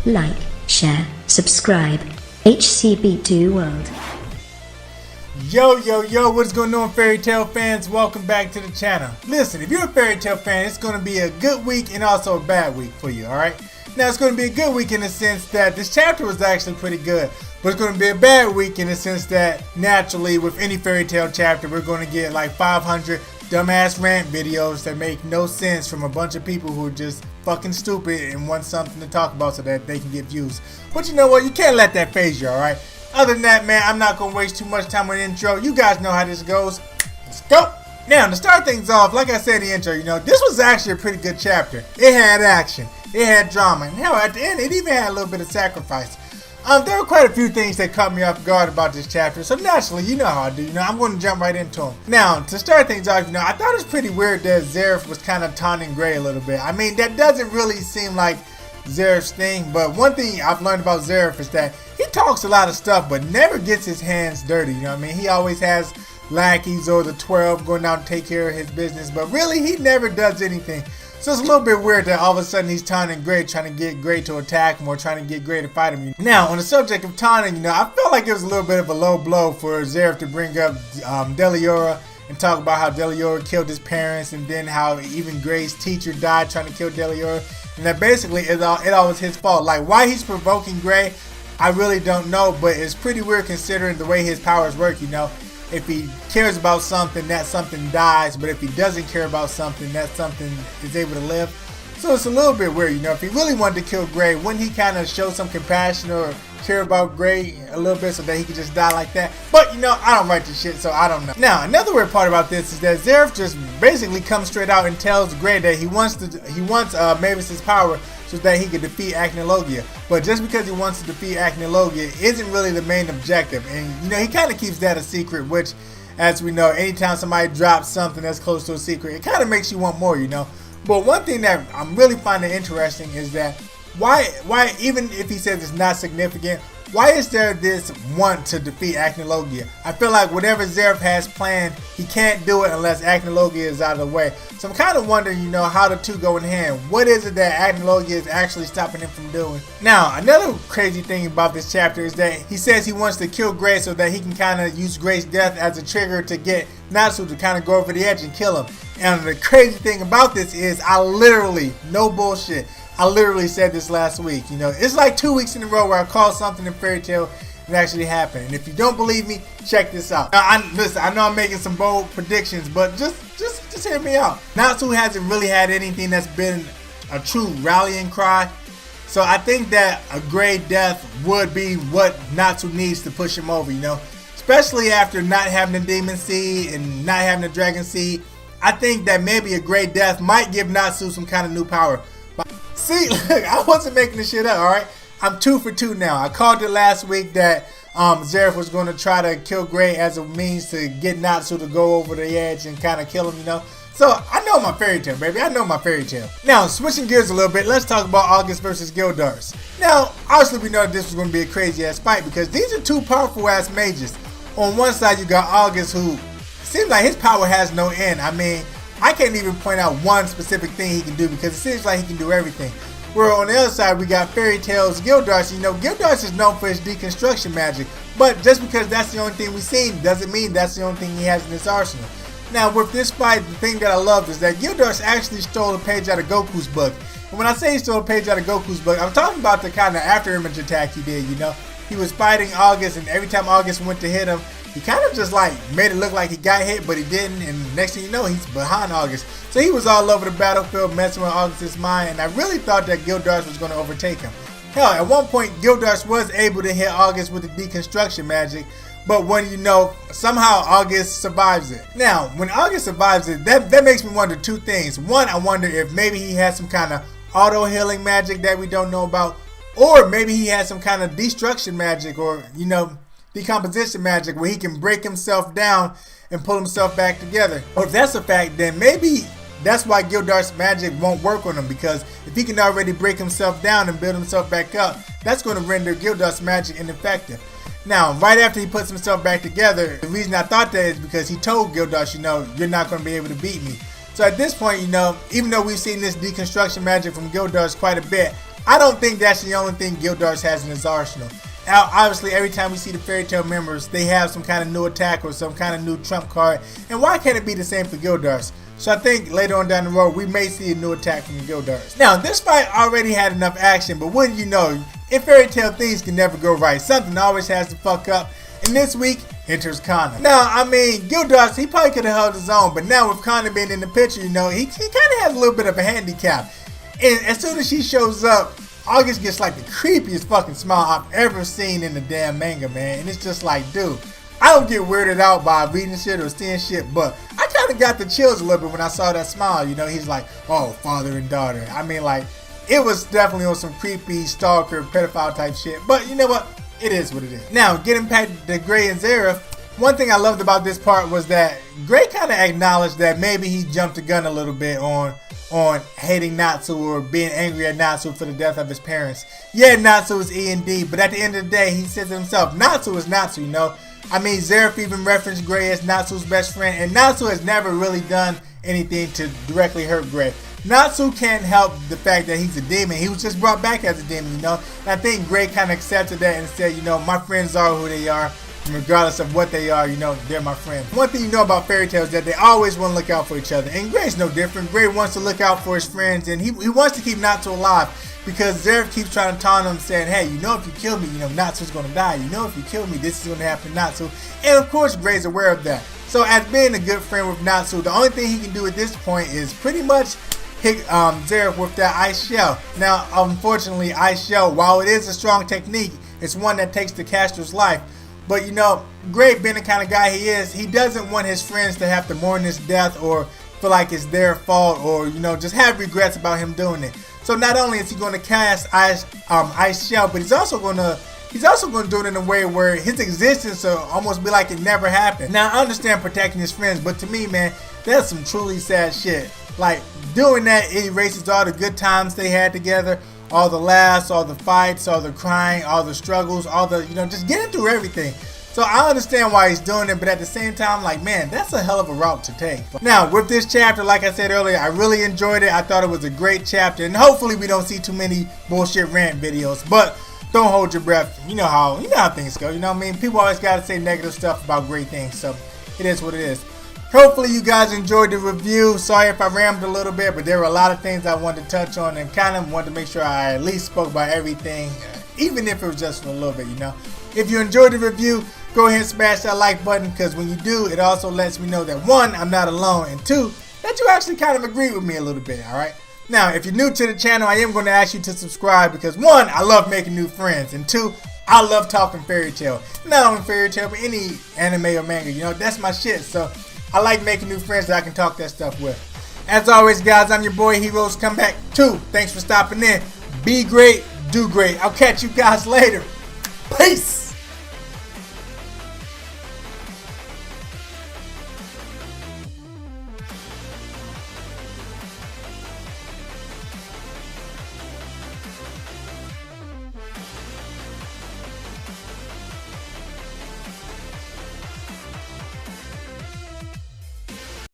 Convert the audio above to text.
like, share, subscribe. HCB2 World. Yo, what's going on, Fairy Tail fans? Welcome back to the channel. Listen, if you're a Fairy Tail fan, it's going to be a good week and also a bad week for you, alright? Now, it's going to be a good week in the sense that this chapter was actually pretty good, but it's going to be a bad week in the sense that, naturally, with any Fairy Tail chapter, we're going to get like 500 dumbass rant videos that make no sense from a bunch of people who are just fucking stupid and want something to talk about so that they can get views. But you know what? You can't let that phase you, alright? Other than that, man, I'm not going to waste too much time on the intro. You guys know how this goes. Let's go! Now, to start things off, like I said in the intro, this was actually a pretty good chapter. It had action. It had drama. And hell, at the end, it even had a little bit of sacrifice. There were quite a few things that caught me off guard about this chapter. So naturally, you know how I do. I'm going to jump right into them. Now, to start things off, I thought it was pretty weird that Zeref was kind of taunting Gray a little bit. I mean, that doesn't really seem like Zeref's thing. But one thing I've learned about Zeref is that he talks a lot of stuff, but never gets his hands dirty. You know what I mean? He always has lackeys or the 12 going out to take care of his business, but really he never does anything. So it's a little bit weird that all of a sudden he's taunting Gray, trying to get Gray to attack him or trying to get Gray to fight him. Now, on the subject of taunting, I felt like it was a little bit of a low blow for Zeref to bring up Deliora and talk about how Deliora killed his parents, and then how even Gray's teacher died trying to kill Deliora, and that basically it all was his fault. Like, why he's provoking Gray, I really don't know, but it's pretty weird considering the way his powers work. If he cares about something, that something dies, but if he doesn't care about something, that something is able to live. So it's a little bit weird. If he really wanted to kill Gray, wouldn't he kind of show some compassion or care about Gray a little bit so that he could just die like that? But I don't write this shit, so I don't know. Now, another weird part about this is that Zeref just basically comes straight out and tells Gray that he wants Mavis's power so that he could defeat Acnologia. But just because he wants to defeat Acnologia isn't really the main objective. And he kind of keeps that a secret, which, as we know, anytime somebody drops something that's close to a secret, it kind of makes you want more, But one thing that I'm really finding interesting is that why even if he says it's not significant, why is there this want to defeat Acnologia? I feel like whatever Zeref has planned, he can't do it unless Acnologia is out of the way. So I'm kind of wondering, how the two go in hand. What is it that Acnologia is actually stopping him from doing? Now, another crazy thing about this chapter is that he says he wants to kill Gray so that he can kind of use Gray's death as a trigger to get Natsu to kind of go over the edge and kill him. And the crazy thing about this is I literally, no bullshit, I literally said this last week. It's like 2 weeks in a row where I called something in Fairy Tail and actually happened. And if you don't believe me, check this out. Now, listen, I know I'm making some bold predictions, but just hear me out. Natsu hasn't really had anything that's been a true rallying cry. So I think that a Gray death would be what Natsu needs to push him over, Especially after not having the Demon Seed and not having the Dragon Seed. I think that maybe a Gray death might give Natsu some kind of new power. See, look, I wasn't making this shit up, alright? I'm 2 for 2 now. I called it last week that Zeref was going to try to kill Gray as a means to get Natsu to go over the edge and kind of kill him, So, I know my Fairy Tail, baby. I know my Fairy Tail. Now, switching gears a little bit, let's talk about August versus Gildars. Now, obviously we know that this was going to be a crazy-ass fight because these are two powerful-ass mages. On one side, you got August, who seems like his power has no end. I mean, I can't even point out one specific thing he can do because it seems like he can do everything. Where on the other side, we got Fairy Tail's Gildars. Gildars is known for his deconstruction magic, but just because that's the only thing we've seen doesn't mean that's the only thing he has in his arsenal. Now, with this fight, the thing that I love is that Gildars actually stole a page out of Goku's book. And when I say he stole a page out of Goku's book, I'm talking about the kind of after-image attack he did, He was fighting August, and every time August went to hit him, he kind of just made it look like he got hit, but he didn't, and next thing you know, he's behind August. So he was all over the battlefield messing with August's mind, and I really thought that Gildars was going to overtake him. Hell, at one point, Gildars was able to hit August with the deconstruction magic, but when somehow August survives it. Now, when August survives it, that makes me wonder two things. One, I wonder if maybe he has some kind of auto-healing magic that we don't know about, or maybe he has some kind of destruction magic or, decomposition magic where he can break himself down and pull himself back together. Or if that's a fact, then maybe that's why Gildar's magic won't work on him, because if he can already break himself down and build himself back up, that's going to render Gildar's magic ineffective. Now, right after he puts himself back together, the reason I thought that is because he told Gildars, you're not going to be able to beat me. So at this point, even though we've seen this deconstruction magic from Gildars quite a bit, I don't think that's the only thing Gildarts has in his arsenal. Now, obviously, every time we see the Fairy Tail members, they have some kind of new attack or some kind of new trump card. And why can't it be the same for Gildarts? So I think later on down the road, we may see a new attack from Gildarts. Now, this fight already had enough action, but wouldn't you know, in Fairy Tail, things can never go right. Something always has to fuck up. And this week, enters Connor. Now, I mean, Gildarts, he probably could have held his own, but now with Connor being in the picture, you know, he kind of has a little bit of a handicap. And as soon as she shows up, August gets like the creepiest fucking smile I've ever seen in the damn manga, man. And it's just like, dude, I don't get weirded out by reading shit or seeing shit, but I kind of got the chills a little bit when I saw that smile. You know, he's like, oh, father and daughter. I mean, like, it was definitely on some creepy stalker, pedophile type shit. But you know what? It is what it is. Now, getting back to Gray and Zara, one thing I loved about this part was that Gray kind of acknowledged that maybe he jumped the gun a little bit on hating Natsu or being angry at Natsu for the death of his parents. Yeah, Natsu is E and D, but at the end of the day, he says to himself, Natsu is Natsu, you know? I mean, Zeref even referenced Gray as Natsu's best friend, and Natsu has never really done anything to directly hurt Gray. Natsu can't help the fact that he's a demon. He was just brought back as a demon, you know? And I think Gray kind of accepted that and said, you know, my friends are who they are. Regardless of what they are, you know, they're my friends. One thing you know about Fairy Tail is that they always want to look out for each other. And Gray's no different. Gray wants to look out for his friends, and he wants to keep Natsu alive because Zeref keeps trying to taunt him, saying, hey, you know, if you kill me, you know, Natsu's going to die. You know, if you kill me, this is going to happen to Natsu. And of course, Gray's aware of that. So as being a good friend with Natsu, the only thing he can do at this point is pretty much hit Zeref with that ice shell. Now, unfortunately, ice shell, while it is a strong technique, it's one that takes the caster's life. But you know, Gray being the kind of guy he is, he doesn't want his friends to have to mourn his death or feel like it's their fault or, you know, just have regrets about him doing it. So not only is he going to cast ice shell, but he's also going to do it in a way where his existence will almost be like it never happened. Now I understand protecting his friends, but to me, man, that's some truly sad shit. Like doing that, it erases all the good times they had together. All the laughs, all the fights, all the crying, all the struggles, all the, you know, just getting through everything. So I understand why he's doing it, but at the same time, like, man, that's a hell of a route to take. Now, with this chapter, like I said earlier, I really enjoyed it. I thought it was a great chapter, and hopefully we don't see too many bullshit rant videos, but don't hold your breath. You know how things go, you know what I mean? People always got to say negative stuff about great things, so it is what it is. Hopefully you guys enjoyed the review. Sorry if I rambled a little bit, but there were a lot of things I wanted to touch on and kind of wanted to make sure I at least spoke about everything, even if it was just for a little bit, you know. If you enjoyed the review, go ahead and smash that like button, because when you do, it also lets me know that one, I'm not alone, and two, that you actually kind of agree with me a little bit, alright? Now, if you're new to the channel, I am going to ask you to subscribe because one, I love making new friends, and two, I love talking Fairy Tail. Not only Fairy Tail, but any anime or manga, you know, that's my shit, so I like making new friends that I can talk that stuff with. As always, guys, I'm your boy Heroes Come Back 2. Thanks for stopping in. Be great, do great. I'll catch you guys later. Peace.